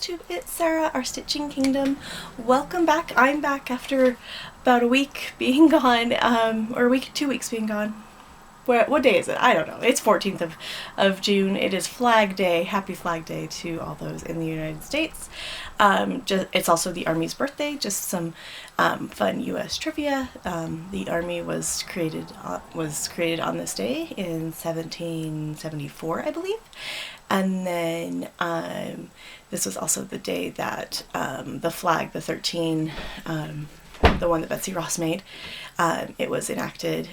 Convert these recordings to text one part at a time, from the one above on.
Flosstube, it's Sarah, our Stitching Kingdom. Welcome back. I'm back after about a week being gone, or a week, 2 weeks being gone. What day is it? I don't know. It's 14th of June. It is Flag Day. Happy Flag Day to all those in the United States. It's also the Army's birthday. Just some fun U.S. trivia. The Army was created on this day in 1774, I believe. And then this was also the day that the flag, the 13, the one that Betsy Ross made, it was enacted,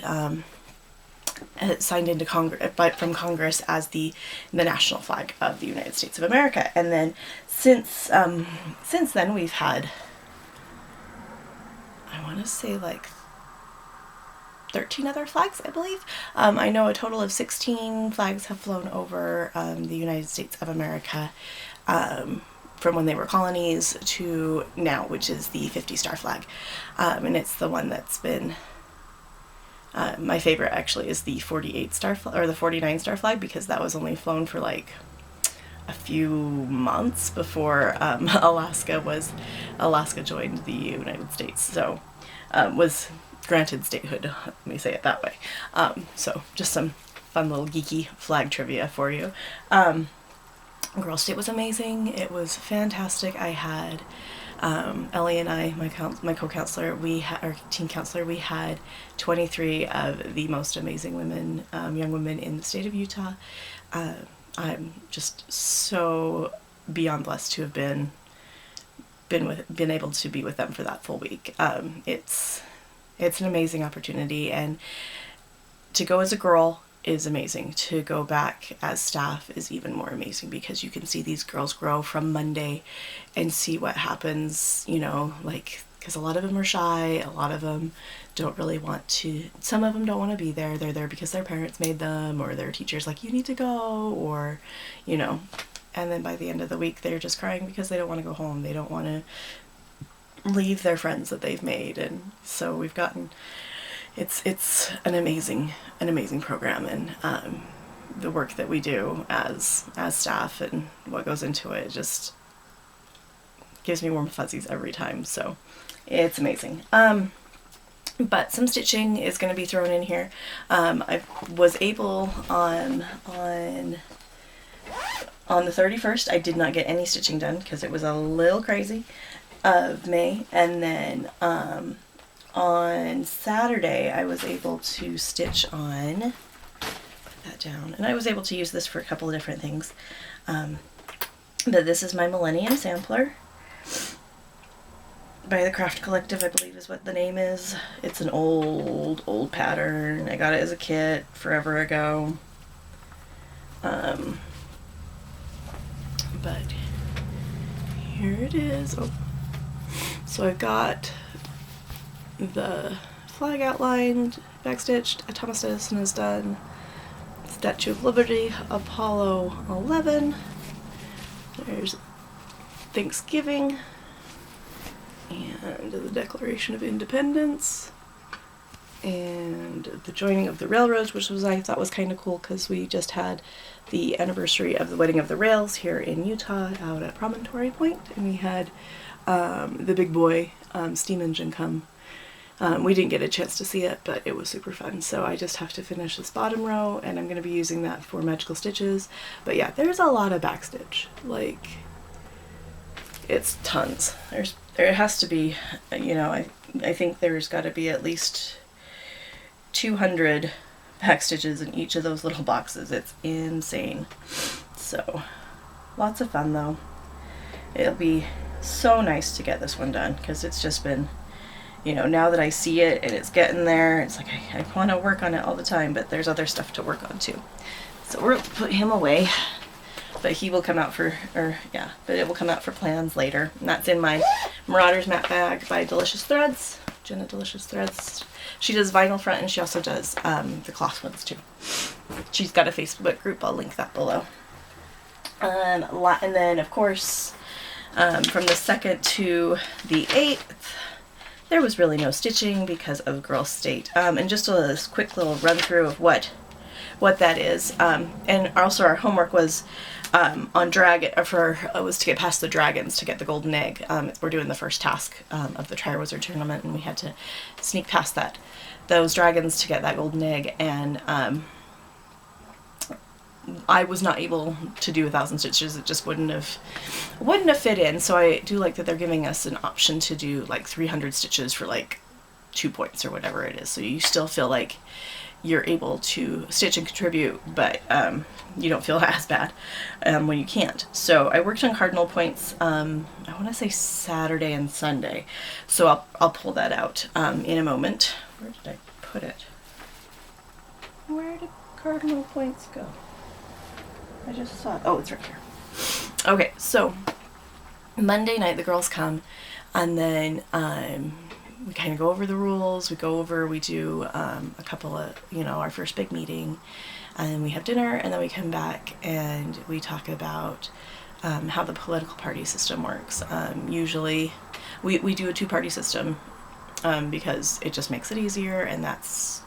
signed into from Congress as the national flag of the United States of America. And then since then we've had, I want to say like 13 other flags, I believe. I know a total of 16 flags have flown over the United States of America from when they were colonies to now, which is the 50-star flag. And it's the one that's been, my favorite actually is the 48-star or the 49-star flag, because that was only flown for like a few months before Alaska joined the United States. So was granted statehood, let me say it that way. So just some fun little geeky flag trivia for you. Girls' Day was amazing. It was fantastic. I had Ellie and I, my co-counselor, our team counselor, we had 23 of the most amazing women, young women in the state of Utah. I'm just so beyond blessed to have been able to be with them for that full week. It's an amazing opportunity, and to go as a girl is amazing. To go back as staff is even more amazing, because you can see these girls grow from Monday and see what happens, you know, like, because a lot of them are shy, a lot of them don't really want to, some of them don't want to be there. They're there because their parents made them, or their teacher's like, you need to go, or, you know, and then by the end of the week they're just crying because they don't want to go home. They don't want to leave their friends that they've made. And so we've gotten, it's an amazing program, and the work that we do as staff and what goes into it just gives me warm fuzzies every time. So it's amazing. But some stitching is going to be thrown in here. I was able on the 31st, I did not get any stitching done because it was a little crazy, of May. And then on Saturday I was able to stitch on, put that down, and I was able to use this for a couple of different things. But this is my Millennium Sampler by the Craft Collective, I believe is what the name is. It's an old pattern. I got it as a kit forever ago. But here it is. Oh. So I've got the flag outlined, backstitched, Thomas Edison is done, Statue of Liberty, Apollo 11, there's Thanksgiving, and the Declaration of Independence, and the joining of the railroads, which I thought was kind of cool, because we just had the anniversary of the wedding of the rails here in Utah out at Promontory Point, and we had the big boy steam engine come. We didn't get a chance to see it, but it was super fun. So I just have to finish this bottom row, and I'm going to be using that for magical stitches. But yeah, there's a lot of backstitch. Like, it's tons. There has to be, you know, I think there's got to be at least 200 backstitches in each of those little boxes. It's insane. So lots of fun though. It'll be so nice to get this one done, because it's just been, you know, now that I see it and it's getting there, it's like I want to work on it all the time, but there's other stuff to work on too. So we'll put him away, but he will come out but it will come out for plans later. And that's in my Marauders mat bag by Delicious Threads, Jenna Delicious Threads. She does vinyl front, and she also does the cloth ones too. She's got a Facebook group, I'll link that below. And then of course, from the 2nd to the 8th, there was really no stitching because of Girls' State. And just a quick little run through of what what that is. And also our homework was on was to get past the dragons to get the golden egg. We're doing the first task of the Triwizard Tournament, and we had to sneak past those dragons to get that golden egg, and I was not able to do 1,000 stitches. It just wouldn't have fit in. So I do like that they're giving us an option to do like 300 stitches for like 2 points or whatever it is. So you still feel like you're able to stitch and contribute, but you don't feel as bad when you can't. So I worked on cardinal points, I want to say Saturday and Sunday. So I'll pull that out in a moment. Where did I put it? Where did cardinal points go? I just saw it. Oh, it's right here. Okay, so Monday night the girls come, and then we kind of go over the rules. We do a couple of, our first big meeting, and then we have dinner, and then we come back and we talk about how the political party system works. Usually we do a 2-party system because it just makes it easier, and that's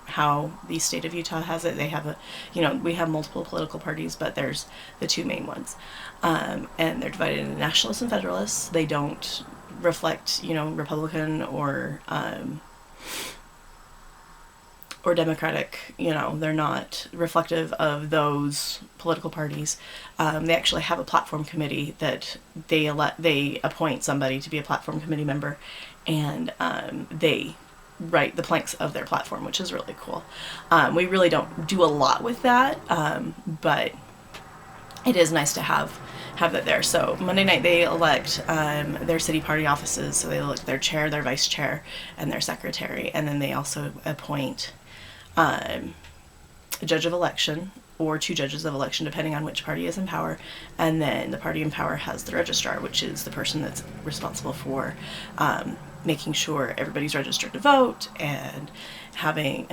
how the state of Utah has it. They have we have multiple political parties, but there's the 2 main ones. And they're divided into nationalists and federalists. They don't reflect, Republican or Democratic. They're not reflective of those political parties. They actually have a platform committee that they appoint somebody to be a platform committee member, and they write the planks of their platform, which is really cool. We really don't do a lot with that, but it is nice to have that there. So Monday night they elect their city party offices. So they elect their chair, their vice chair, and their secretary, and then they also appoint a judge of election or 2 judges of election, depending on which party is in power. And then the party in power has the registrar, which is the person that's responsible for making sure everybody's registered to vote, and having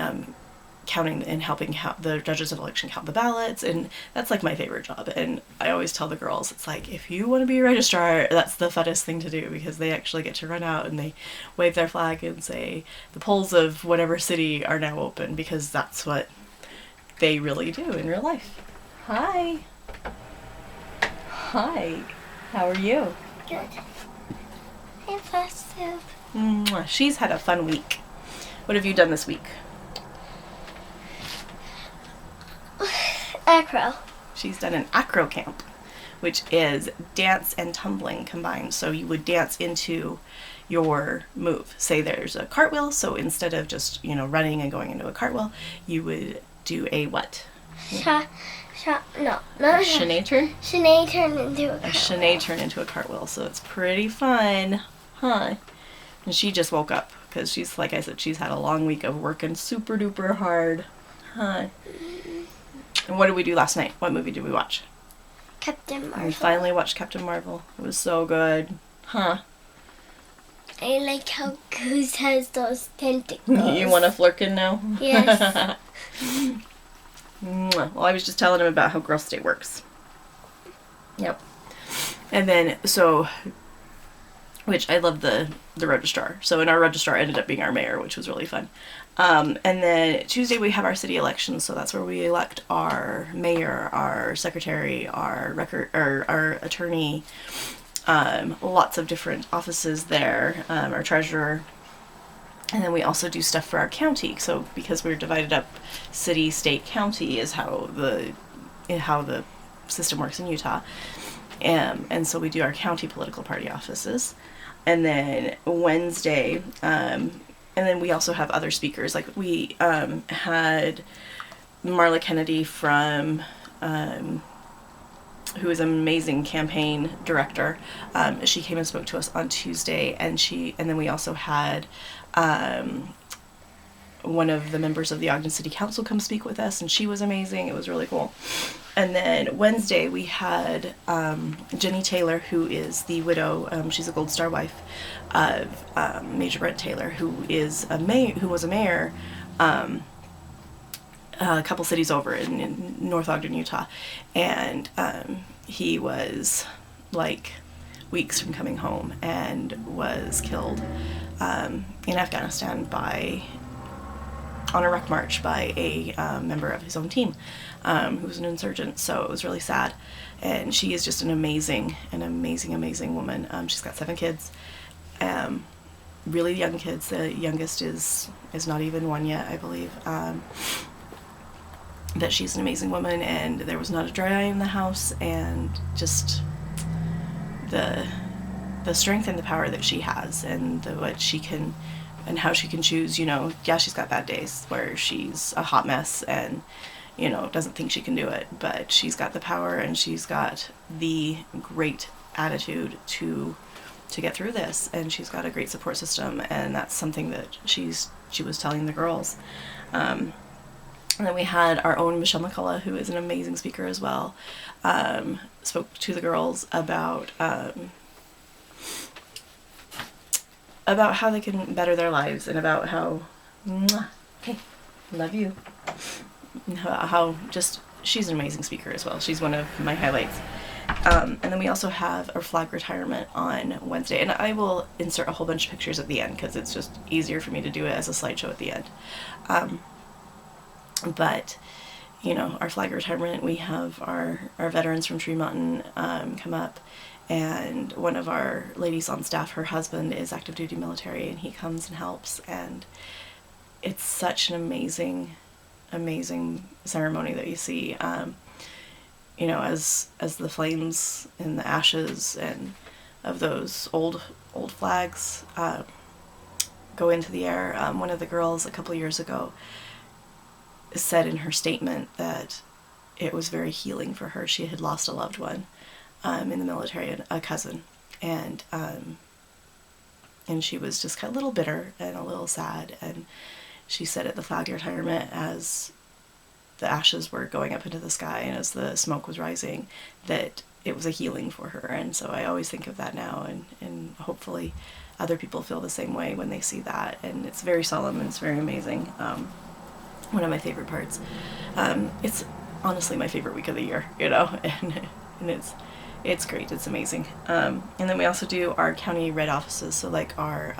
counting and helping the judges of election count the ballots. And that's like my favorite job. And I always tell the girls, it's like, if you want to be a registrar, that's the funnest thing to do, because they actually get to run out and they wave their flag and say the polls of whatever city are now open, because that's what they really do in real life. Hi. How are you? Good. Hey, Flosstube. She's had a fun week. What have you done this week? Acro. She's done an acro camp, which is dance and tumbling combined. So you would dance into your move. Say there's a cartwheel, so instead of just, running and going into a cartwheel, you would do a what? Not a Shanae turn? Shanae turn into a cartwheel. A Shanae turn into a cartwheel. So it's pretty fun, huh? And she just woke up because she's, like I said, she's had a long week of working super duper hard, huh? And what did we do last night? What movie did we watch? Captain Marvel. We finally watched Captain Marvel. It was so good, huh? I like how Goose has those tentacles. You want a Flurkin now? Yes. Well, I was just telling him about how Girl State works. Yep. And then, which I love the registrar. So, and our registrar ended up being our mayor, which was really fun. And then Tuesday we have our city elections, so that's where we elect our mayor, our secretary, our attorney, lots of different offices there, our treasurer. And then we also do stuff for our county. So because we're divided up, city, state, county is how the system works in Utah. And so we do our county political party offices. And then Wednesday, and then we also have other speakers. Like we had Marla Kennedy from, who is an amazing campaign director. She came and spoke to us on Tuesday, and then we also had one of the members of the Ogden City Council come speak with us, and she was amazing. It was really cool. And then Wednesday we had Jenny Taylor, who is the widow. She's a Gold Star wife of Major Brent Taylor, who was a mayor a couple cities over in North Ogden, Utah, and he was like weeks from coming home and was killed in Afghanistan by on a ruck march by a member of his own team, who was an insurgent. So it was really sad. And she is just an amazing, amazing woman. She's got 7 kids, really young kids. The youngest is not even 1 yet, I believe. That she's an amazing woman, and there was not a dry eye in the house, and just the strength and the power that she has, and what she can, and how she can choose, you know, yeah, she's got bad days where she's a hot mess and, you know, doesn't think she can do it, but she's got the power and she's got the great attitude to get through this, and she's got a great support system, and that's something that she was telling the girls. And then we had our own Michelle McCullough, who is an amazing speaker as well, spoke to the girls about how they can better their lives, and about how, hey, love you, how just, she's an amazing speaker as well. She's one of my highlights. And then we also have our flag retirement on Wednesday, and I will insert a whole bunch of pictures at the end because it's just easier for me to do it as a slideshow at the end. But, you know, our flag retirement, we have our veterans from Tree Mountain come up, and one of our ladies on staff, her husband is active duty military, and he comes and helps, and it's such an amazing ceremony that you see, you know, as the flames and the ashes and of those old flags go into the air. One of the girls a couple years ago said in her statement that it was very healing for her. She had lost a loved one in the military, a cousin, and she was just kind of a little bitter and a little sad, and she said at the flag retirement, as the ashes were going up into the sky and as the smoke was rising, that it was a healing for her. And so I always think of that now, and hopefully other people feel the same way when they see that. And it's very solemn and it's very amazing. One of my favorite parts. It's honestly my favorite week of the year, you know, and it's great. It's amazing. And then we also do our county red offices, so like our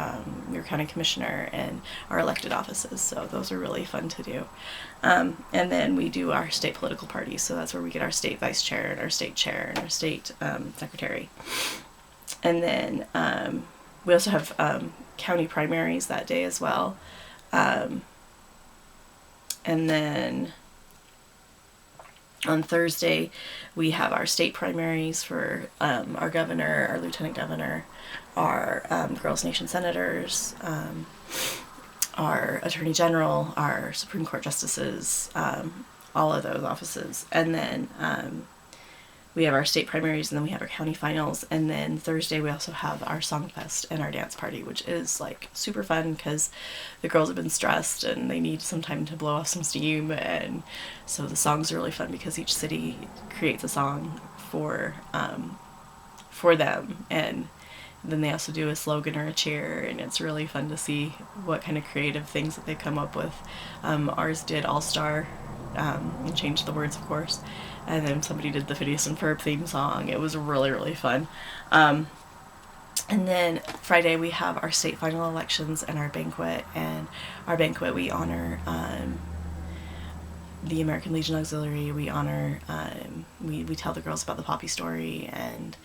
your county commissioner and our elected offices. So those are really fun to do. And then we do our state political parties. So that's where we get our state vice chair and our state chair and our state secretary. And then we also have county primaries that day as well. And then on Thursday, we have our state primaries for our governor, our lieutenant governor, our Girls Nation senators, our attorney general, our Supreme Court justices, all of those offices. And then we have our state primaries, and then we have our county finals. And then Thursday, we also have our song fest and our dance party, which is like super fun because the girls have been stressed and they need some time to blow off some steam. And so the songs are really fun because each city creates a song for them. And then they also do a slogan or a cheer, and it's really fun to see what kind of creative things that they come up with. Ours did All Star, and changed the words, of course. And then somebody did the Phineas and Ferb theme song. It was really, really fun. And then Friday we have our state final elections and our banquet. And our banquet, we honor the American Legion Auxiliary. We honor, we tell the girls about the Poppy story, and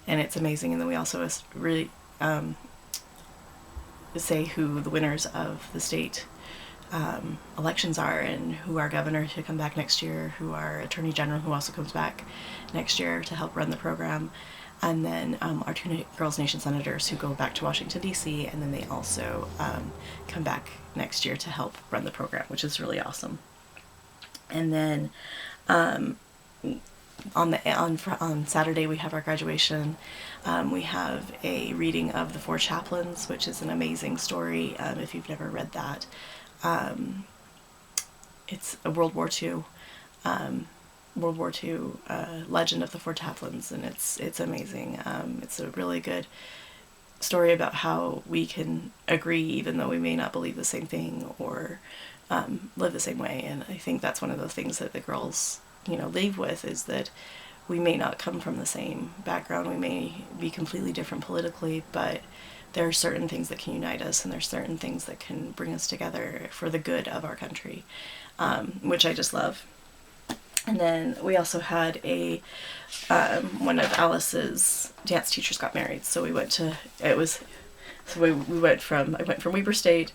it's amazing. And then we also really say who the winners of the state elections are, and who our governor to come back next year, who our attorney general who also comes back next year to help run the program, and then our 2 Girls Nation senators who go back to Washington D.C., and then they also come back next year to help run the program, which is really awesome. And then on Saturday we have our graduation. We have a reading of The Four Chaplains, which is an amazing story. If you've never read that, it's a World War II legend of the Four Chaplains, and it's amazing. It's a really good story about how we can agree even though we may not believe the same thing or live the same way. And I think that's one of the things that the girls, you know, leave with, is that we may not come from the same background, we may be completely different politically, but there are certain things that can unite us, and there's certain things that can bring us together for the good of our country, which I just love. And then we also had one of Alice's dance teachers got married, so we went to, I went from Weber State,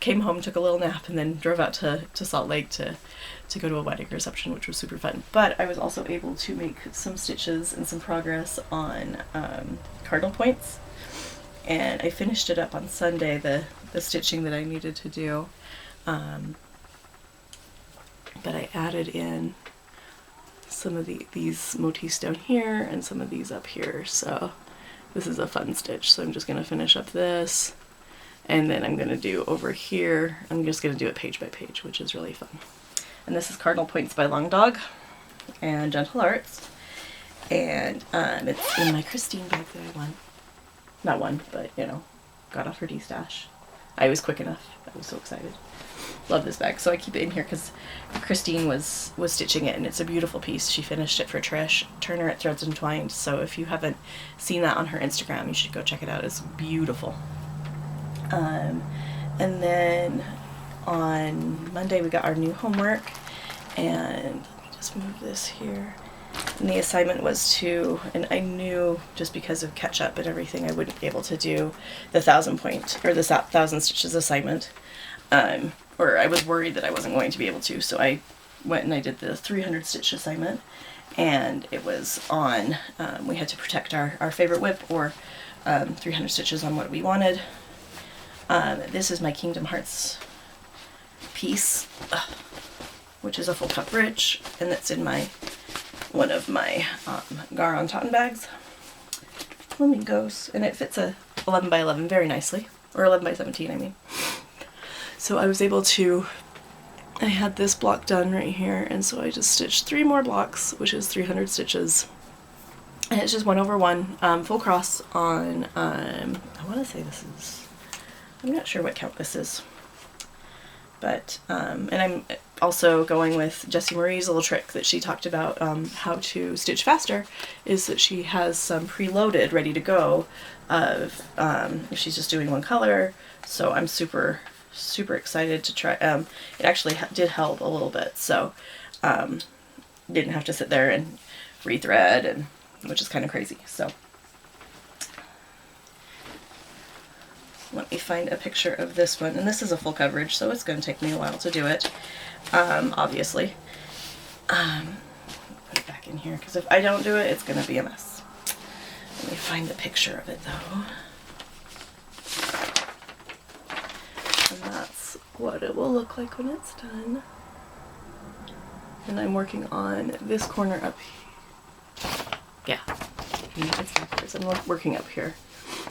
came home, took a little nap, and then drove out to Salt Lake to go to a wedding reception, which was super fun. But I was also able to make some stitches and some progress on cardinal points, and I finished it up on Sunday, the stitching that I needed to do. But I added in some of these motifs down here and some of these up here, so this is a fun stitch. So I'm just going to finish up this, and then I'm going to do over here, I'm just going to do it page by page, which is really fun. And this is Cardinal Points by Long Dog and Gentle Arts, and it's in my Christine bag that I won. Not won, but you know, got off her D-stash. I was quick enough. I was so excited. Love this bag. So I keep it in here because Christine was stitching it, and it's a beautiful piece. She finished it for Trish Turner at Threads Entwined. So if you haven't seen that on her Instagram, you should go check it out. It's beautiful. And then on Monday we got our new homework, and let me just move this here. And the assignment was and I knew just because of catch up and everything, I wouldn't be able to do the 1,000 stitches assignment. Or I was worried that I wasn't going to be able to, so I went and I did the 300 stitch assignment, and it was on, we had to protect our favorite whip, or 300 stitches on what we wanted. This is my Kingdom Hearts piece, which is a full coverage, and that's in one of my Garon Totten bags. Flamingos, and it fits a 11 by 11 very nicely, or 11 by 17 I mean. So I was able to, I had this block done right here, and so I just stitched 3 more blocks, which is 300 stitches. And it's just 1 over 1, full cross on, I want to say this is, I'm not sure what count this is. But, and I'm also going with Jessie Marie's little trick that she talked about, how to stitch faster, is that she has some preloaded, ready to go, of, if she's just doing one color. So I'm super excited to try. It actually did help a little bit, so didn't have to sit there and rethread, and which is kind of crazy. So let me find a picture of this one, and this is a full coverage, so it's going to take me a while to do it, obviously. Put it back in here, because if I don't do it, it's going to be a mess. Let me find a picture of it though. And that's what it will look like when it's done. And I'm working on this corner up here. Yeah, it's backwards. I'm working up here.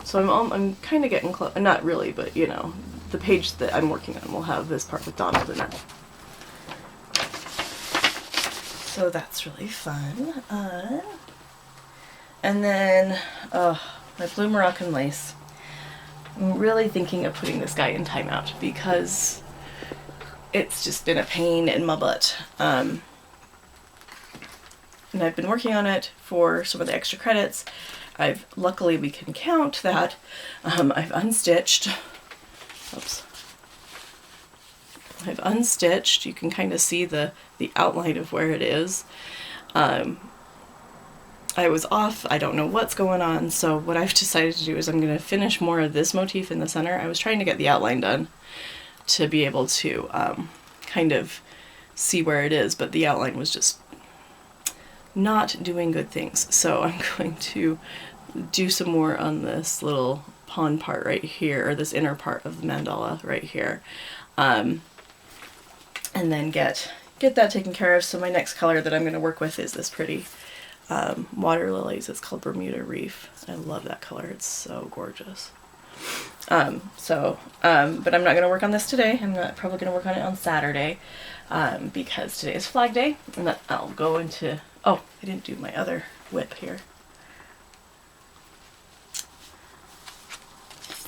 So I'm kind of getting close. Not really, but you know, the page that I'm working on will have this part with Donald in it. So that's really fun. And then, my blue Moroccan lace. I'm really thinking of putting this guy in timeout because it's just been a pain in my butt. And I've been working on it for some of the extra credits. Luckily we can count that. I've unstitched. Oops. I've unstitched. You can kind of see the outline of where it is. I was off. I don't know what's going on. So what I've decided to do is I'm going to finish more of this motif in the center. I was trying to get the outline done to be able to kind of see where it is, but the outline was just not doing good things. So I'm going to do some more on this little pawn part right here, or this inner part of the mandala right here, and then get that taken care of. So my next color that I'm going to work with is this pretty water lilies. It's called Bermuda Reef. I love that color. It's so gorgeous. But I'm not going to work on this today. I'm probably going to work on it on Saturday, because today is Flag Day, and then I'll go into, oh, I didn't do my other whip here.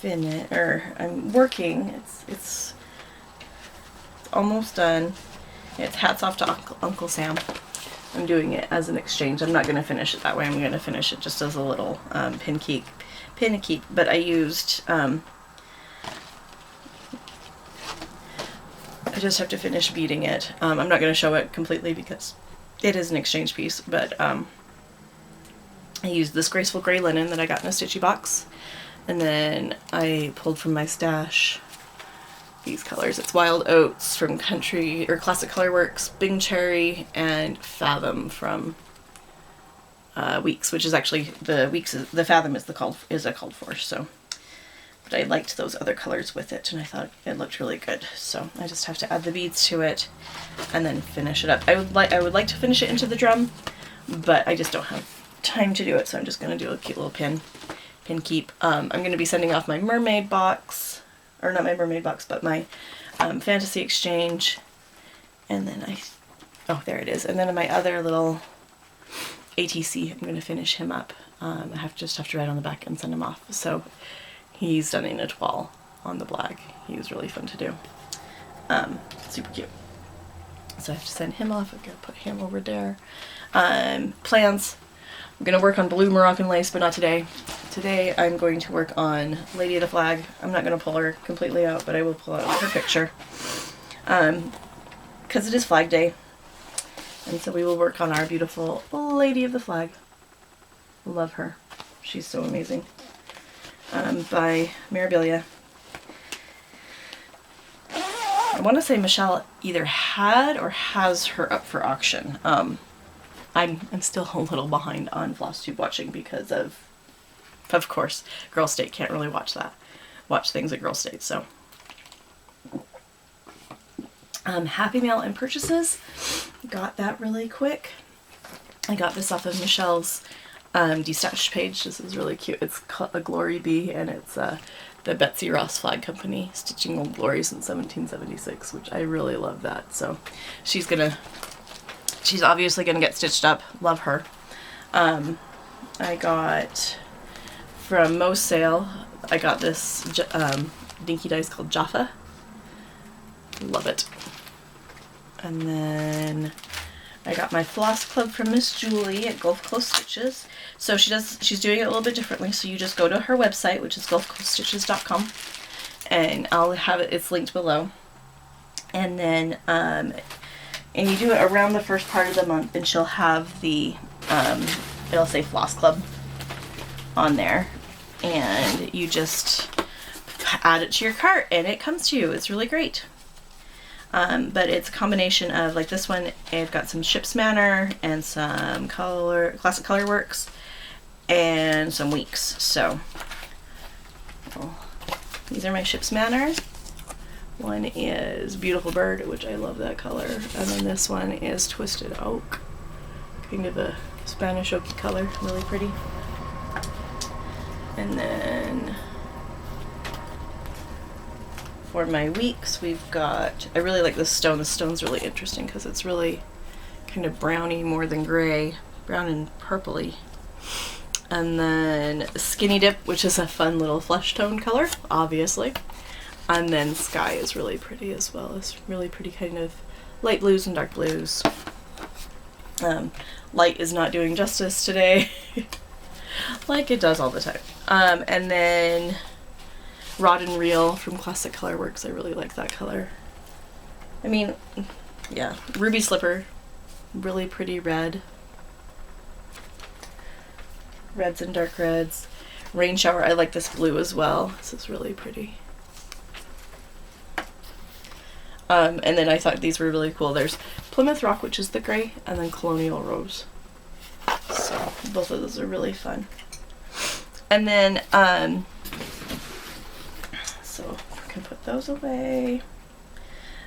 I'm working. It's almost done. It's hats off to Uncle Sam. I'm doing it as an exchange. I'm not going to finish it that way. I'm going to finish it just as a little pin pin and keep, but I used, I just have to finish beading it. I'm not going to show it completely because it is an exchange piece, but I used this graceful gray linen that I got in a stitchy box, and then I pulled from my stash these colors. It's Wild Oats from Country or Classic Colorworks, Bing Cherry, and Fathom from Weeks, which is actually the Fathom is a called for. So, but I liked those other colors with it, and I thought it looked really good. So I just have to add the beads to it, and then finish it up. I would like to finish it into the drum, but I just don't have time to do it. So I'm just gonna do a cute little pin keep. I'm gonna be sending off my mermaid box, or not my mermaid box, but my fantasy exchange, and then oh, there it is. And then my other little ATC, I'm going to finish him up. I just have to write on the back and send him off. So he's done in a toile on the black. He was really fun to do. Super cute. So I have to send him off. I'm going to put him over there. Plans. I'm going to work on blue Moroccan lace, but not today. Today I'm going to work on Lady of the Flag. I'm not going to pull her completely out, but I will pull out her picture. Because it is Flag Day. And so we will work on our beautiful Lady of the Flag. Love her. She's so amazing. By Mirabilia. I want to say Michelle either had or has her up for auction. I'm still a little behind on Flosstube watching because of course, Girl State. Can't really watch things at Girl State, so. Happy Mail and purchases. Got that really quick. I got this off of Michelle's Destash page. This is really cute. It's a Glory Bee, and it's the Betsy Ross Flag Company stitching Old Glory since 1776, which I really love that. So she's obviously gonna get stitched up. Love her. I got from Mo's Sale, I got this dinky dice called Jaffa. Love it. And then I got my Floss Club from Miss Julie at Gulf Coast Stitches. So she's doing it a little bit differently. So you just go to her website, which is gulfcoaststitches.com, and I'll have it's linked below. And then and you do it around the first part of the month, and she'll have the it'll say Floss Club on there, and you just add it to your cart and it comes to you. It's really great. But it's a combination of, like this one, I've got some Ship's Manor and some Classic Colorworks and some Weeks. So these are my Ship's Manor. One is Beautiful Bird, which I love that color, and then this one is Twisted Oak, kind of a Spanish oaky color, really pretty. And then for my Weeks, we've got, I really like this stone. This stone's really interesting because it's really kind of browny more than gray, brown and purpley. And then Skinny Dip, which is a fun little flesh tone color, obviously. And then Sky is really pretty as well. It's really pretty kind of light blues and dark blues. Light is not doing justice today, like it does all the time. And then Rod and Reel from Classic Colorworks. I really like that color. I mean, yeah. Ruby Slipper, really pretty red. Reds and dark reds. Rain Shower, I like this blue as well. This is really pretty. And then I thought these were really cool. There's Plymouth Rock, which is the gray, and then Colonial Rose. So both of those are really fun. And then, so we can put those away.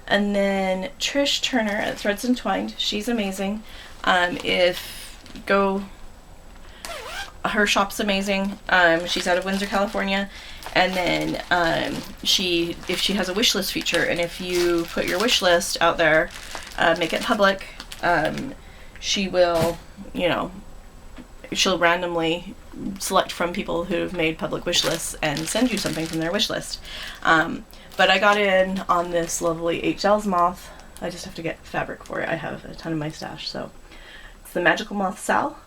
And then Trish Turner at Threads Entwined. She's amazing. Her shop's amazing. She's out of Windsor, California. And then if she has a wish list feature, and if you put your wish list out there, make it public, she will, she'll randomly select from people who've made public wish lists and send you something from their wish list. But I got in on this lovely HL's moth. I just have to get fabric for it. I have a ton in my stash. So it's the Magical Moth Sal.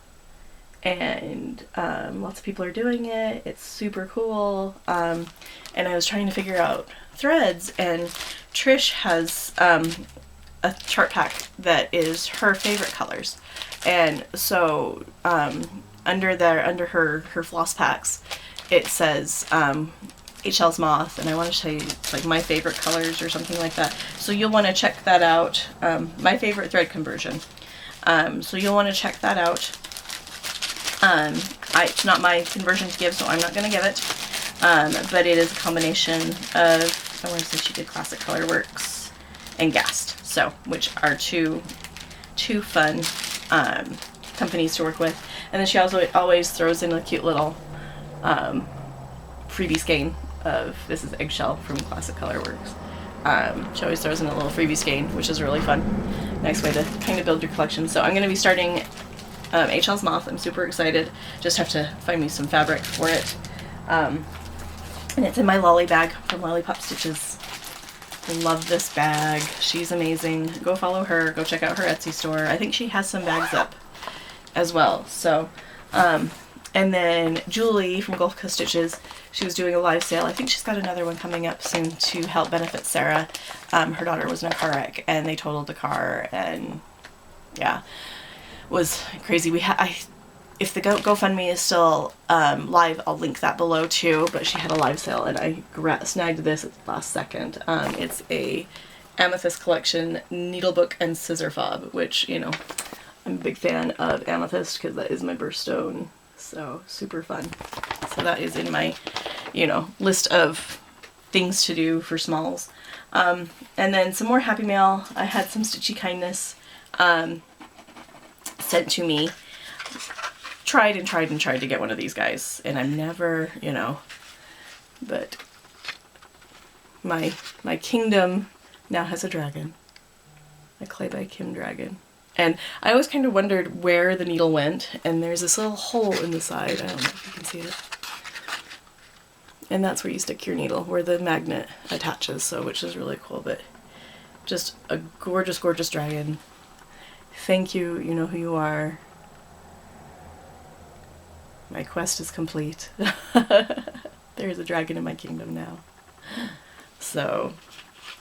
and lots of people are doing it. It's super cool. And I was trying to figure out threads, and Trish has a chart pack that is her favorite colors, and so under her floss packs, it says HL's Moth, and I want to say like my favorite colors or something like that. So you'll want to check that out. My favorite thread conversion. So you'll want to check that out. It's not my conversion to give, so I'm not going to give it. But it is a combination of, I want to say she did Classic Colorworks and Gast, so which are two fun companies to work with. And then she also always throws in a cute little freebie skein of, this is Eggshell from Classic Colorworks. She always throws in a little freebie skein, which is really fun. Nice way to kind of build your collection. So I'm going to be starting HL's Moth. I'm super excited. Just have to find me some fabric for it. And it's in my Lolly bag from Lollipop Stitches. Love this bag. She's amazing. Go follow her. Go check out her Etsy store. I think she has some bags up as well. So, and then Julie from Gulf Coast Stitches, she was doing a live sale. I think she's got another one coming up soon to help benefit Sarah. Her daughter was in a car wreck, and they totaled the car, and yeah, it was crazy. If the GoFundMe is still live, I'll link that below too, but she had a live sale, and I snagged this at the last second. It's a Amethyst Collection needlebook and scissor fob, which, you know, I'm a big fan of Amethyst because that is my birthstone, so super fun. So that is in my, you know, list of things to do for smalls. And then some more Happy Mail. I had some Stitchy Kindness sent to me. Tried to get one of these guys, and I'm never, you know, but my kingdom now has a dragon, a Clay by Kim dragon, and I always kind of wondered where the needle went, and there's this little hole in the side. I don't know if you can see it, and that's where you stick your needle, where the magnet attaches. So, which is really cool, but just a gorgeous, gorgeous dragon. Thank you. You know who you are. My quest is complete. There's a dragon in my kingdom now. So,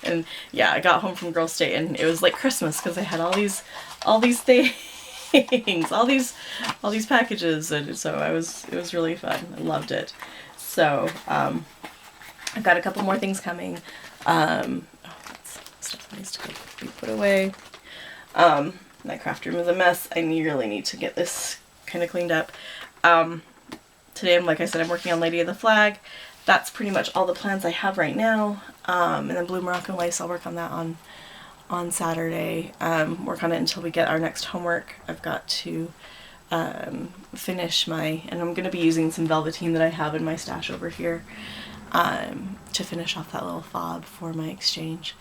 and yeah, I got home from Girl State, and it was like Christmas because I had all these things, all these packages, and so it was really fun. I loved it. So, I've got a couple more things coming. That's stuff that needs to be put away. My craft room is a mess. I really need to get this kind of cleaned up. Today, like I said, I'm working on Lady of the Flag. That's pretty much all the plans I have right now. And then Blue Moroccan Lace, I'll work on that on Saturday. Work on it until we get our next homework. I've got to finish and I'm going to be using some velveteen that I have in my stash over here to finish off that little fob for my exchange.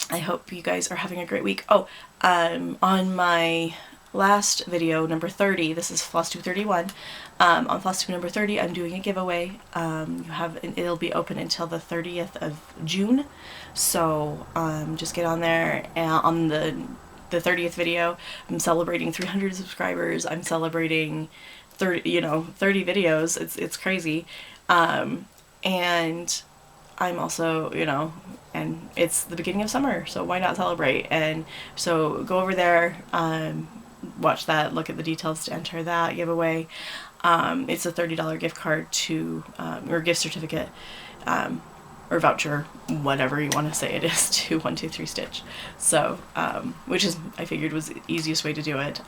I hope you guys are having a great week. Oh, on my last video, number 30, this is Flosstube 31. On Flosstube number 30, I'm doing a giveaway. It'll be open until the 30th of June. So just get on there. On the 30th video, I'm celebrating 300 subscribers. I'm celebrating 30 videos. It's crazy. And I'm also, and it's the beginning of summer, so why not celebrate? And so go over there, watch that, look at the details to enter that giveaway. It's a $30 gift card or gift certificate, or voucher, whatever you want to say it is, to 123 Stitch. So, which is, I figured, was the easiest way to do it.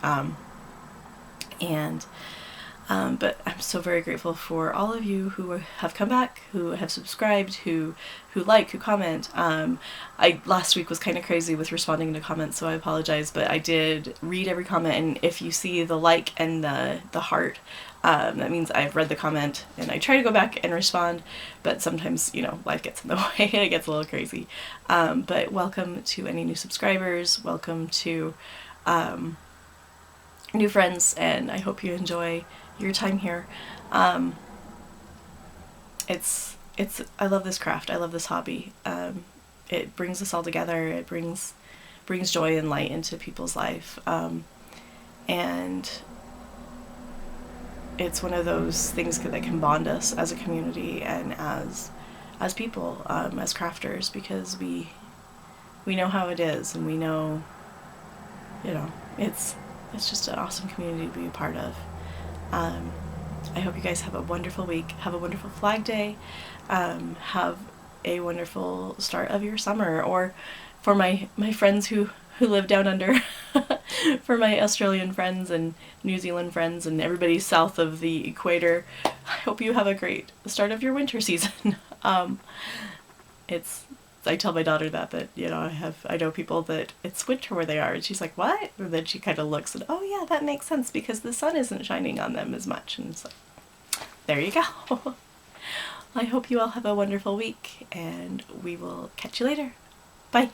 But I'm so very grateful for all of you who have come back, who have subscribed, who like, who comment. Last week was kind of crazy with responding to comments, so I apologize, but I did read every comment, and if you see the like and the heart, that means I've read the comment, and I try to go back and respond, but sometimes, life gets in the way and it gets a little crazy. But welcome to any new subscribers, welcome to new friends, and I hope you enjoy your time here. I love this craft. I love this hobby. It brings us all together. It brings joy and light into people's life. And it's one of those things that can bond us as a community and as people, as crafters, because we know how it is, and we know, you know, it's just an awesome community to be a part of. I hope you guys have a wonderful week. Have a wonderful Flag Day. Have a wonderful start of your summer. Or for my friends who live down under, for my Australian friends and New Zealand friends and everybody south of the equator, I hope you have a great start of your winter season. I tell my daughter that you know, I know people that it's winter where they are, and she's like, what? And then she kind of looks and, oh yeah, that makes sense, because the sun isn't shining on them as much. And so there you go. I hope you all have a wonderful week, and we will catch you later. Bye.